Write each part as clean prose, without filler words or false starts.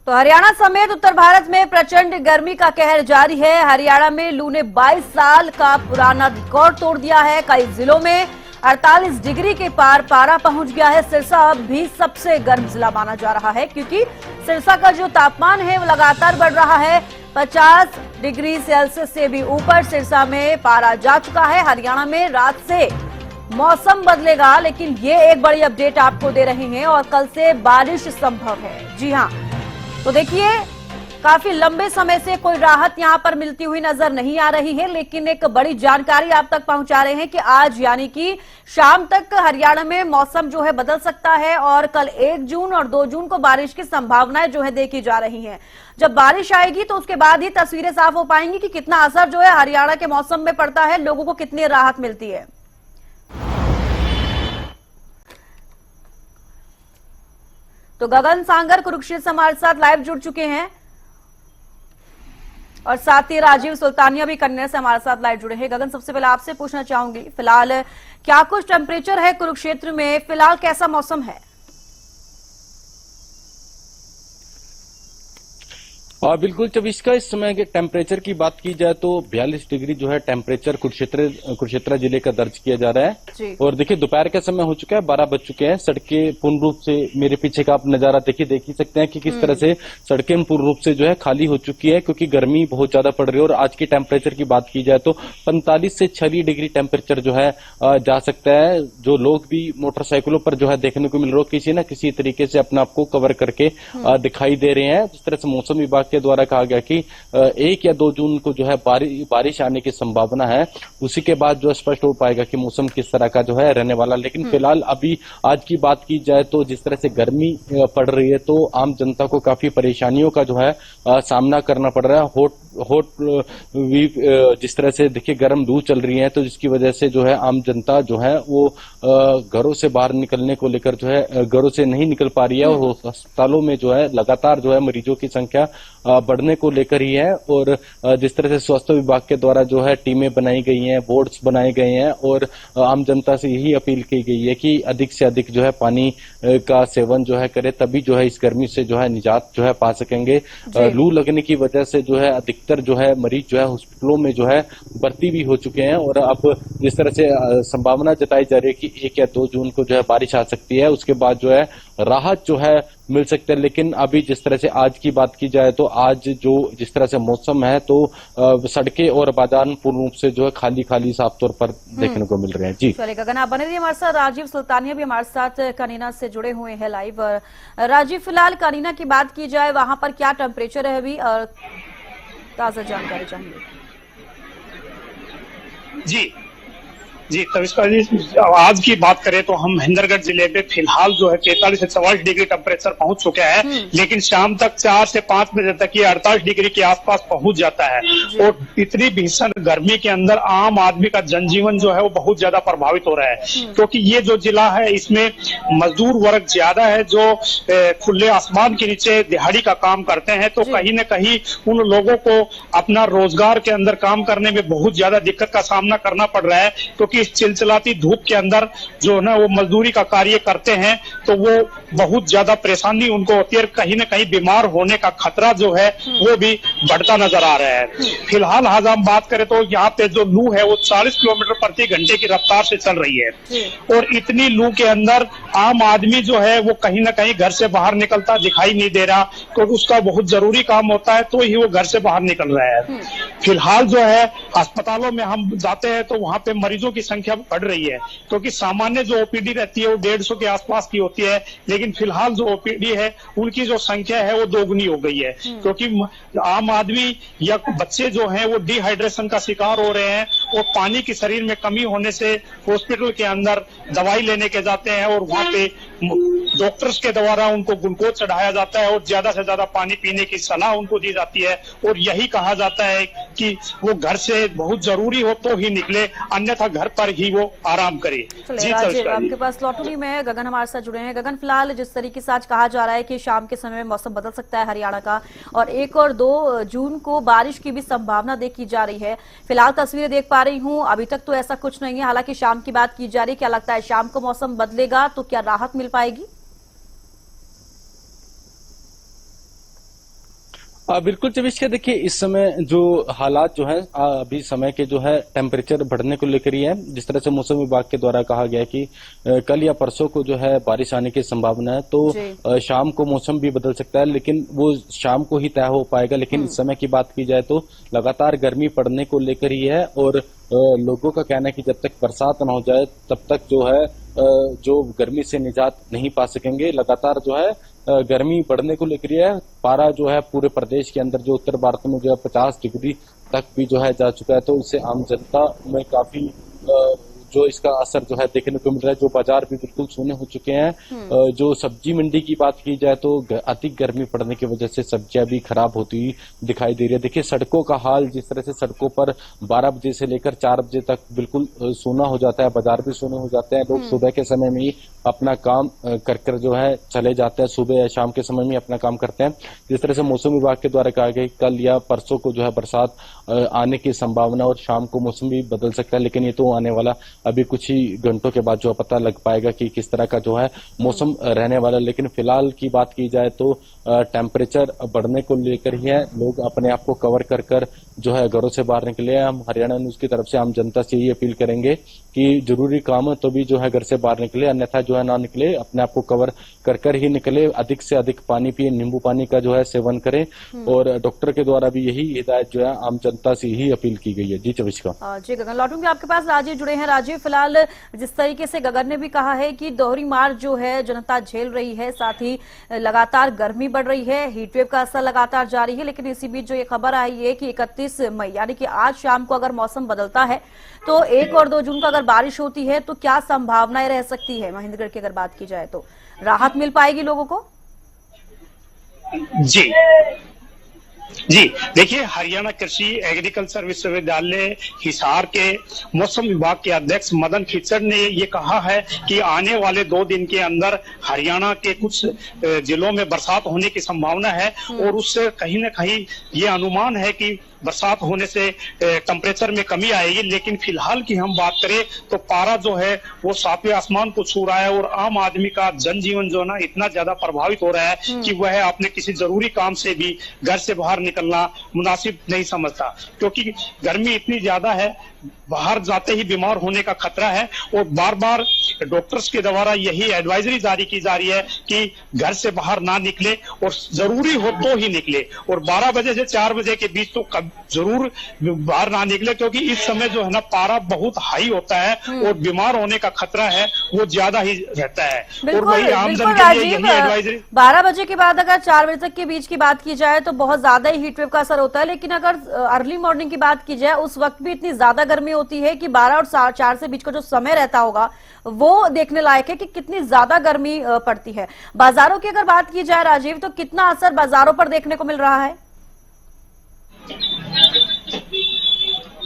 तो हरियाणा समेत उत्तर भारत में प्रचंड गर्मी का कहर जारी है। हरियाणा में लू ने 22 साल का पुराना रिकॉर्ड तोड़ दिया है। कई जिलों में 48 डिग्री के पार पारा पहुंच गया है। सिरसा अब भी सबसे गर्म जिला माना जा रहा है, क्योंकि सिरसा का जो तापमान है वो लगातार बढ़ रहा है। 50 डिग्री सेल्सियस से भी ऊपर सिरसा में पारा जा चुका है। हरियाणा में रात से मौसम बदलेगा, लेकिन ये एक बड़ी अपडेट आपको दे रहे हैं और कल से बारिश संभव है। जी हां, तो देखिए काफी लंबे समय से कोई राहत यहां पर मिलती हुई नजर नहीं आ रही है, लेकिन एक बड़ी जानकारी आप तक पहुंचा रहे हैं कि आज यानी कि शाम तक हरियाणा में मौसम जो है बदल सकता है और कल 1 जून और 2 जून को बारिश की संभावनाएं जो है देखी जा रही हैं। जब बारिश आएगी तो उसके बाद ही तस्वीरें साफ हो पाएंगी कि कितना असर जो है हरियाणा के मौसम में पड़ता है, लोगों को कितनी राहत मिलती है। तो गगन सांगर कुरुक्षेत्र से हमारे साथ लाइव जुड़ चुके हैं और साथ ही राजीव सुल्तानिया भी कन्या से हमारे साथ लाइव जुड़े हैं। गगन, सबसे पहले आपसे पूछना चाहूंगी, फिलहाल क्या कुछ टेम्परेचर है कुरुक्षेत्र में, फिलहाल कैसा मौसम है? बिल्कुल, जब इसका इस समय के टेम्परेचर की बात की जाए तो 42 डिग्री जो है टेम्परेचर कुरुक्षेत्र जिले का दर्ज किया जा रहा है। और देखिए दोपहर का समय हो चुका है, 12 बज चुके हैं। सड़कें पूर्ण रूप से, मेरे पीछे का आप नजारा देखिए, देख ही सकते हैं कि किस तरह से सड़कें पूर्ण रूप से जो है खाली हो चुकी है, क्योंकि गर्मी बहुत ज्यादा पड़ रही है। और आज की टेम्परेचर की बात की जाए तो 45 से 46 डिग्री टेम्परेचर जो है जा सकता है। जो लोग भी मोटरसाइकिलों पर जो है देखने को मिल रहा है, किसी न किसी तरीके से अपने आप को कवर करके दिखाई दे रहे हैं। जिस तरह से मौसम विभाग के द्वारा कहा गया कि 1 या 2 जून को जो है बारिश आने की संभावना है, उसी के बाद जो स्पष्ट हो पाएगा कि मौसम किस तरह का जो है रहने वाला। लेकिन फिलहाल अभी आज की बात की जाए तो जिस तरह से गर्मी पड़ रही है तो आम जनता को काफी परेशानियों का जो है सामना करना पड़ रहा है। जिस तरह से देखिए गर्म लू चल रही है, तो जिसकी वजह से जो है आम जनता जो है वो घरों से बाहर निकलने को लेकर जो है घरों से नहीं निकल पा रही है। और अस्पतालों में जो है लगातार जो है मरीजों की संख्या बढ़ने को लेकर ही है। और जिस तरह से स्वास्थ्य विभाग के द्वारा जो है टीमें बनाई गई हैं, बोर्ड्स बनाए गए हैं और आम जनता से यही अपील की गई है कि अधिक से अधिक जो है पानी का सेवन जो है करे, तभी जो है इस गर्मी से जो है निजात जो है पा सकेंगे। लू लगने की वजह से जो है अधिकतर जो है मरीज जो है हॉस्पिटलों में जो है भर्ती भी हो चुके हैं। और अब जिस तरह से संभावना जताई जा रही है कि 1 या 2 जून को जो है बारिश आ सकती है, उसके बाद जो है राहत जो है मिल सकते हैं। लेकिन अभी जिस तरह से आज की बात की जाए तो आज जो जिस तरह से मौसम है तो सड़कें और बाजार पूर्ण रूप से जो है खाली साफ तौर पर देखने को मिल रहे हैं। जी चलिए गगन, आप बने रहिए हमारे साथ। राजीव सुल्तानिया भी हमारे साथ कनीना से जुड़े हुए हैं लाइव। राजीव, फिलहाल कनीना की बात की जाए, वहां पर क्या टेम्परेचर है अभी और ताजा जानकारी चाहिए। जी तविष्का जी, आज की बात करें तो हम महेंद्रगढ़ जिले में फिलहाल जो है 43 से 44 डिग्री टेम्परेचर पहुंच चुका है। लेकिन शाम तक 4 से 5 बजे तक ये 48 डिग्री के आसपास पहुंच जाता है। और इतनी भीषण गर्मी के अंदर आम आदमी का जनजीवन जो है वो बहुत ज्यादा प्रभावित हो रहा है, क्योंकि ये जो जिला है इसमें मजदूर वर्ग ज्यादा है जो खुले आसमान के नीचे दिहाड़ी का काम करते हैं। तो कहीं न कहीं उन लोगों को अपना रोजगार के अंदर काम करने में बहुत ज्यादा दिक्कत का सामना करना पड़ रहा है, क्योंकि इस चिलचिलाती धूप के अंदर जो है ना वो मजदूरी का कार्य करते हैं तो वो बहुत ज्यादा परेशानी उनको होती है। कहीं न कहीं बीमार होने का खतरा जो है वो भी बढ़ता नजर आ रहा है। फिलहाल आज हम बात करें तो यहाँ पे जो लू है वो 40 किलोमीटर प्रति घंटे की रफ्तार से चल रही है। और इतनी लू के अंदर आम आदमी जो है वो कहीं न कहीं घर से बाहर निकलता दिखाई नहीं दे रहा, क्योंकि उसका बहुत जरूरी काम होता है तो ही वो घर से बाहर निकल रहा है। फिलहाल जो है अस्पतालों में हम जाते हैं तो वहाँ पे मरीजों की संख्या बढ़ रही है, क्योंकि सामान्य जो ओपीडी रहती है वो 150 के आसपास की होती है। लेकिन फिलहाल जो ओपीडी है उनकी जो संख्या है वो दोगुनी हो गई है, क्योंकि आम आदमी या बच्चे जो हैं वो डिहाइड्रेशन का शिकार हो रहे हैं और पानी की शरीर में कमी होने से हॉस्पिटल के अंदर दवाई लेने के जाते हैं और वहाँ पे डॉक्टर्स के द्वारा उनको ग्लूकोज चढ़ाया जाता है और ज्यादा से ज्यादा पानी पीने की सलाह उनको दी जाती है। और यही कहा जाता है कि वो घर से बहुत जरूरी हो तो ही निकले, अन्यथा घर पर ही वो आराम करे। जी राजीव, आपके पास लॉटरी में गगन हमारे साथ जुड़े हैं। गगन, फिलहाल जिस तरीके से आज कहा जा रहा है कि शाम के समय में मौसम बदल सकता है हरियाणा का और 1 और 2 जून को बारिश की भी संभावना देखी जा रही है, फिलहाल तस्वीरें देख पा रही हूँ, अभी तक तो ऐसा कुछ नहीं है। हालांकि शाम की बात की जा रही है, क्या लगता है शाम को मौसम बदलेगा तो क्या राहत मिल पाएगी? बिल्कुल चविष्का, देखिए इस समय जो हालात जो है अभी समय के जो है टेम्परेचर बढ़ने को लेकर ही है। जिस तरह से मौसम विभाग के द्वारा कहा गया है कि कल या परसों को जो है बारिश आने की संभावना है, तो शाम को मौसम भी बदल सकता है, लेकिन वो शाम को ही तय हो पाएगा। लेकिन इस समय की बात की जाए तो लगातार गर्मी पड़ने को लेकर ही है, और लोगों का कहना है कि जब तक बरसात न हो जाए तब तक जो है जो गर्मी से निजात नहीं पा सकेंगे। लगातार जो है गर्मी बढ़ने को लेकर है। पारा जो है पूरे प्रदेश के अंदर जो उत्तर भारत में जो है 50 डिग्री तक भी जो है जा चुका है, तो इससे आम जनता में काफी जो इसका असर जो है देखने को मिल रहा है। जो बाजार भी बिल्कुल सूने हो चुके हैं। जो सब्जी मंडी की बात की जाए तो अधिक गर्मी पड़ने की वजह से सब्जियां भी खराब होती हुई दिखाई दे रही है। देखिए सड़कों का हाल, जिस तरह से सड़कों पर 12 बजे से लेकर 4 बजे तक बिल्कुल सूना हो जाता है, बाजार भी सूने हो जाते हैं। लोग सुबह के समय में ही अपना काम कर जो है चले जाते हैं, सुबह या शाम के समय में अपना काम करते हैं। जिस तरह से मौसम विभाग के द्वारा कहा गया कल या परसों को जो है बरसात आने की संभावना, और शाम को मौसम भी बदल सकता है। लेकिन ये तो आने वाला अभी कुछ ही घंटों के बाद जो पता लग पाएगा कि किस तरह का जो है मौसम रहने वाला। लेकिन फिलहाल की बात की जाए तो टेम्परेचर बढ़ने को लेकर ही है। लोग अपने आप को कवर कर जो है घरों से बाहर निकले। हम हरियाणा न्यूज की तरफ से आम जनता से यही अपील करेंगे कि जरूरी काम है तो भी जो है घर से बाहर निकले, अन्यथा जो है ना निकले, अपने आप को कवर कर ही निकले। अधिक से अधिक पानी पिए, नींबू पानी का जो है सेवन करें, और डॉक्टर के द्वारा भी यही हिदायत जो है आम जनता से ही अपील की गई है। जी चविष्का। जी गगन, लौटूंगी आपके पास। राजीव जुड़े हैं। राजीव, फिलहाल जिस तरीके से गगन ने भी कहा है कि दोहरी मार जो है जनता झेल रही है, साथ ही लगातार गर्मी बढ़ रही है, हीटवेव का असर लगातार जारी है। लेकिन इसी बीच जो ये खबर आई है कि 31 मई यानी कि आज शाम को अगर मौसम बदलता है तो 1 और 2 जून को अगर बारिश होती है तो क्या संभावनाएं रह सकती है? महेंद्रगढ़ की अगर बात की जाए तो राहत मिल पाएगी लोगों को? जी देखिए, हरियाणा कृषि एग्रीकल्चर विश्वविद्यालय हिसार के मौसम विभाग के अध्यक्ष मदन खिचड़ ने ये कहा है कि आने वाले 2 दिन के अंदर हरियाणा के कुछ जिलों में बरसात होने की संभावना है, और उससे कहीं न कहीं ये अनुमान है कि बरसात होने से टेम्परेचर में कमी आएगी। लेकिन फिलहाल की हम बात करें तो पारा जो है वो सातवें आसमान को छू रहा है, और आम आदमी का जनजीवन जो ना इतना ज्यादा प्रभावित हो रहा है कि वह अपने किसी जरूरी काम से भी घर से बाहर निकलना मुनासिब नहीं समझता, क्योंकि गर्मी इतनी ज्यादा है, बाहर जाते ही बीमार होने का खतरा है। और बार बार डॉक्टर्स के द्वारा यही एडवाइजरी जारी की जा रही है कि घर से बाहर ना निकले, और जरूरी हो तो ही निकले, और 12 बजे से 4 बजे के बीच तो जरूर बाहर ना निकले, क्योंकि इस समय जो है ना पारा बहुत हाई होता है और बीमार होने का खतरा है वो ज्यादा ही रहता है। और वही आमजन के लिए यही एडवाइजरी। 12 बजे के बाद अगर 4 बजे तक के बीच की बात की जाए तो बहुत ज्यादा ही हीटवेव का असर होता है। लेकिन अगर अर्ली मॉर्निंग की बात की जाए उस वक्त भी इतनी ज्यादा गर्मी होती है कि 12 और 4 से बीच का जो समय रहता होगा वो देखने लायक है कि कितनी ज्यादा गर्मी पड़ती है। बाजारों की अगर बात की जाए राजीव, तो कितना असर बाजारों पर देखने को मिल रहा है?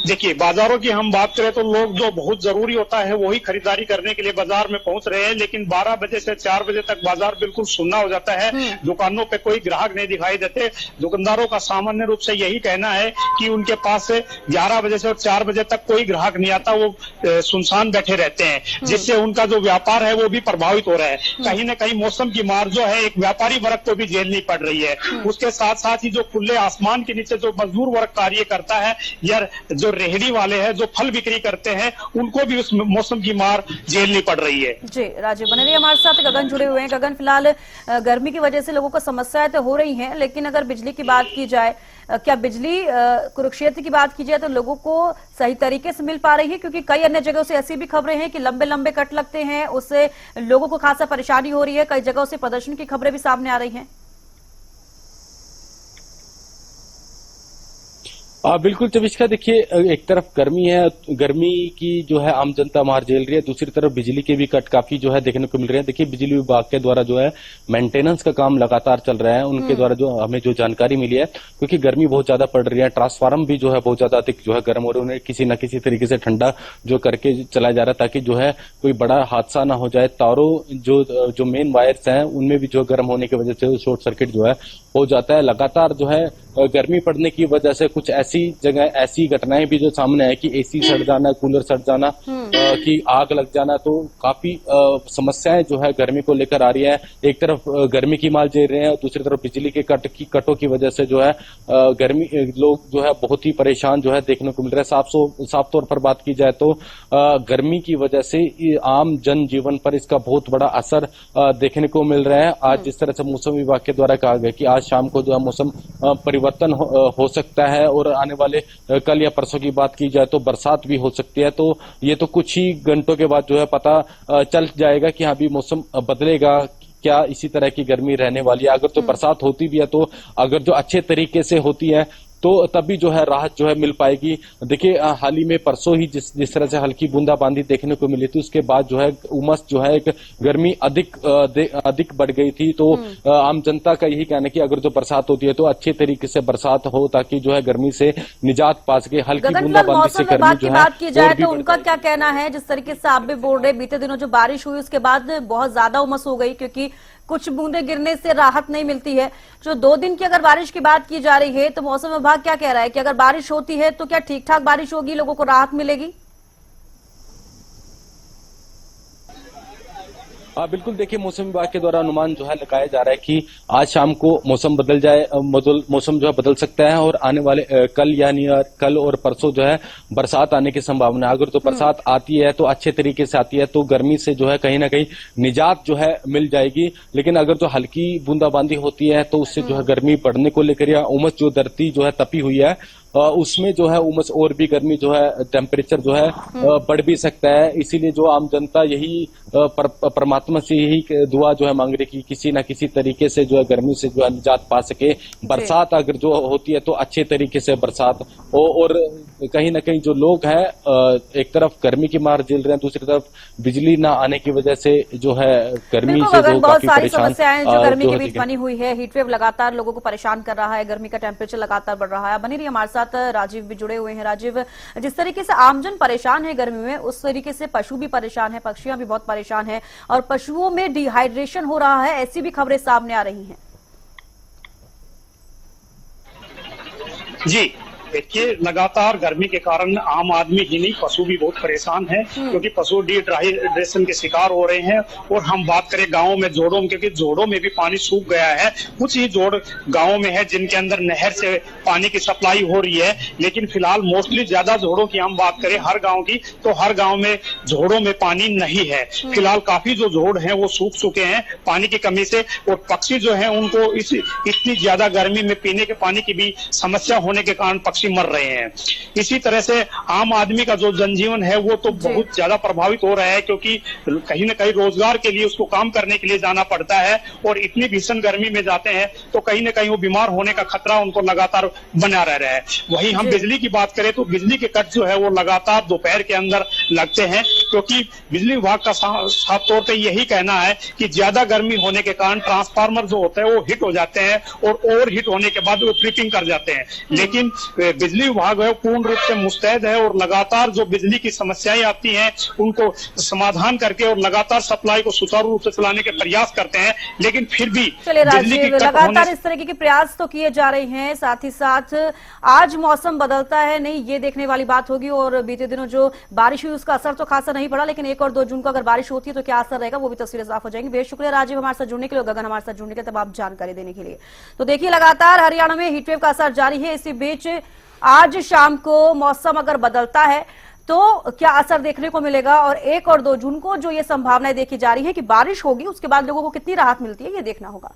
देखिए, बाजारों की हम बात करें तो लोग जो बहुत जरूरी होता है वही खरीदारी करने के लिए बाजार में पहुंच रहे हैं। लेकिन 12 बजे से 4 बजे तक बाजार बिल्कुल सुन्ना हो जाता है, दुकानों पे कोई ग्राहक नहीं दिखाई देते। दुकानदारों का सामान्य रूप से यही कहना है कि उनके पास से 11 बजे से और 4 बजे तक कोई ग्राहक नहीं आता, वो सुनसान बैठे रहते हैं, जिससे उनका जो व्यापार है वो भी प्रभावित हो रहा है। कहीं न कहीं मौसम की मार जो है एक व्यापारी वर्ग को भी झेलनी पड़ रही है। उसके साथ साथ ही जो खुले आसमान के नीचे जो मजदूर वर्ग कार्य करता है या जो रेहड़ी वाले हैं, जो फल बिक्री करते हैं, उनको भी उस मौसम की मार झेलनी पड़ रही है। जी राजीव, बने रहिए हमारे साथ। गगन जुड़े हुए हैं। गगन, फिलहाल गर्मी की वजह से लोगों को समस्याएं तो हो रही हैं, लेकिन अगर बिजली की बात की जाए, क्या बिजली कुरुक्षेत्र की बात की जाए तो लोगों को सही तरीके से मिल पा रही है? क्योंकि कई अन्य जगहों से ऐसी भी खबरें हैं कि लंबे लंबे कट लगते हैं, उससे लोगों को खासा परेशानी हो रही है। कई जगहों से प्रदर्शन की खबरें भी सामने आ रही हैं। बिल्कुल चविष्का, देखिए एक तरफ गर्मी है, गर्मी की जो है आम जनता मार झेल रही है, दूसरी तरफ बिजली के भी कट काफी जो है देखने को मिल रहे हैं। देखिए बिजली विभाग के द्वारा जो है मेंटेनेंस का काम लगातार चल रहा है, उनके द्वारा जो हमें जो जानकारी मिली है, क्योंकि गर्मी बहुत ज्यादा पड़ रही है, ट्रांसफार्मर भी जो है बहुत ज्यादा अधिक जो है गर्म हो रहे हैं, उन्हें किसी न किसी तरीके से ठंडा जो करके चलाया जा रहा है ताकि जो है कोई बड़ा हादसा ना हो जाए। तारों जो मेन वायर्स हैं उनमें भी जो गर्म होने की वजह से शॉर्ट सर्किट जो है हो जाता है। लगातार जो है गर्मी पड़ने की वजह से कुछ ऐसी जगह ऐसी घटनाएं भी जो सामने है कि एसी सड़ जाना, कूलर सड़ जाना, की आग लग जाना, तो काफी समस्याएं जो है गर्मी को लेकर आ रही है। एक तरफ गर्मी की मार झेल रहे हैं और दूसरी तरफ बिजली के कटों की वजह से जो है गर्मी लोग जो है बहुत ही परेशान जो है देखने को मिल रहा है। साफ तौर पर बात की जाए तो गर्मी की वजह से आम जनजीवन पर इसका बहुत बड़ा असर देखने को मिल रहा है। आज जिस तरह से मौसम विभाग के द्वारा कहा गया कि आज शाम को जो है मौसम परिवर्तन हो सकता है और आने वाले कल या परसों की बात की जाए तो बरसात भी हो सकती है। तो ये तो कुछ ही घंटों के बाद जो है पता चल जाएगा कि हाँ भी मौसम बदलेगा, क्या इसी तरह की गर्मी रहने वाली है। अगर तो बरसात होती भी है तो अगर जो अच्छे तरीके से होती है तो तभी जो है राहत जो है मिल पाएगी। देखिए हाल ही में परसों ही जिस तरह से हल्की बूंदाबांदी देखने को मिली थी, उसके बाद जो है उमस जो है एक गर्मी अधिक बढ़ गई थी। तो आम जनता का यही कहना है कि अगर जो बरसात होती है तो अच्छे तरीके से बरसात हो ताकि जो है गर्मी से निजात पा सके। हल्की बूंदाबांदी से गर्मी जो है बात की जाए तो उनका क्या कहना है? जिस तरीके से आप भी बोल रहे, बीते दिनों जो बारिश हुई उसके बाद बहुत ज्यादा उमस हो गई, क्योंकि कुछ बूंदे गिरने से राहत नहीं मिलती है। जो 2 दिन की अगर बारिश की बात की जा रही है तो मौसम विभाग क्या कह रहा है कि अगर बारिश होती है तो क्या ठीक ठाक बारिश होगी, लोगों को राहत मिलेगी? बिल्कुल, देखिए मौसम विभाग के द्वारा अनुमान जो है लगाया जा रहा है कि आज शाम को मौसम मौसम जो है बदल सकता है और आने वाले कल और परसों जो है बरसात आने की संभावना है। अगर तो बरसात आती है तो अच्छे तरीके से आती है तो गर्मी से जो है कहीं ना कहीं निजात जो है मिल जाएगी। लेकिन अगर जो हल्की बूंदाबांदी होती है तो उससे जो है गर्मी बढ़ने को लेकर या उमस जो धरती जो है तपी हुई है उसमें जो है उमस और भी गर्मी जो है टेम्परेचर जो है बढ़ भी सकता है। इसीलिए जो आम जनता यही परमात्मा से यही दुआ जो है मांग रही कि किसी ना किसी तरीके से जो है गर्मी से जो है निजात पा सके। बरसात अगर जो होती है तो अच्छे तरीके से बरसात हो और कहीं ना कहीं जो लोग हैं एक तरफ गर्मी की मार झेल रहे हैं, दूसरी तरफ बिजली ना आने की वजह से जो है गर्मी से जो बहुत सारी परेशान समस्याएं जो गर्मी के बीच बनी हुई है। हीटवेव लगातार लोगों को परेशान कर रहा है, गर्मी का टेम्परेचर लगातार बढ़ रहा है। बनी रही हमारे साथ राजीव भी जुड़े हुए हैं। राजीव, जिस तरीके से आमजन परेशान है गर्मी में, उस तरीके से पशु भी परेशान है, पक्षियां भी बहुत परेशान है और पशुओं में डिहाइड्रेशन हो रहा है, ऐसी भी खबरें सामने आ रही हैं। जी देखिए, लगातार गर्मी के कारण आम आदमी ही नहीं पशु भी बहुत परेशान है, क्योंकि पशु डिहाइड्रेशन के शिकार हो रहे हैं। और हम बात करें गांवों में जोड़ों में, क्योंकि जोड़ों में भी पानी सूख गया है। कुछ ही जोड़ गांवों में है जिनके अंदर नहर से पानी की सप्लाई हो रही है, लेकिन फिलहाल मोस्टली ज्यादा जोड़ों की हम बात करें हर गाँव की तो हर गाँव में जोड़ों में पानी नहीं है। फिलहाल काफी जो जोड़ है वो सूख चुके हैं पानी की कमी से, और पक्षी जो है उनको इतनी ज्यादा गर्मी में पीने के पानी की भी समस्या होने के कारण मर रहे हैं। इसी तरह से आम आदमी का जो जनजीवन है वो तो बहुत ज्यादा प्रभावित हो रहा है, क्योंकि कहीं न कहीं रोजगार के लिए उसको काम करने के लिए जाना पड़ता है और इतनी भीषण गर्मी में जाते हैं तो कहीं न कहीं वो बीमार होने का खतरा उनको लगातार बना रह रहा है। वहीं हम बिजली की बात करें तो बिजली के कट जो है वो लगातार दोपहर के अंदर लगते हैं, क्योंकि बिजली विभाग का साफ तौर पर यही कहना है कि ज्यादा गर्मी होने के कारण ट्रांसफार्मर जो होता है वो हिट हो जाते हैं और ओवर हिट होने के बाद वो ट्रिपिंग कर जाते हैं। लेकिन बिजली विभाग है पूर्ण रूप से मुस्तैद है और लगातार जो बिजली की समस्याएं आती हैं उनको समाधान करके और लगातार सप्लाई को सुचारू रूप से चलाने के प्रयास करते हैं। लेकिन फिर भी राजीव, लगातार इस तरह के प्रयास तो किए जा रहे हैं, साथ ही साथ आज मौसम बदलता है नहीं ये देखने वाली बात होगी। और बीते दिनों जो बारिश हुई उसका असर तो खासा नहीं पड़ा, लेकिन 1 और 2 जून को अगर बारिश होती है तो क्या असर रहेगा वो भी तस्वीरें साफ हो जाएंगी। बेहद शुक्रिया राजीव हमारे साथ जुड़ने के लिए, गगन हमारे साथ जुड़ने के लिए, तमाम जानकारी देने के लिए। तो देखिए लगातार हरियाणा में हीटवेव का असर जारी है। इसी बीच आज शाम को मौसम अगर बदलता है तो क्या असर देखने को मिलेगा और 1 और 2 जून को जो ये संभावनाएं देखी जा रही है कि बारिश होगी, उसके बाद लोगों को कितनी राहत मिलती है ये देखना होगा।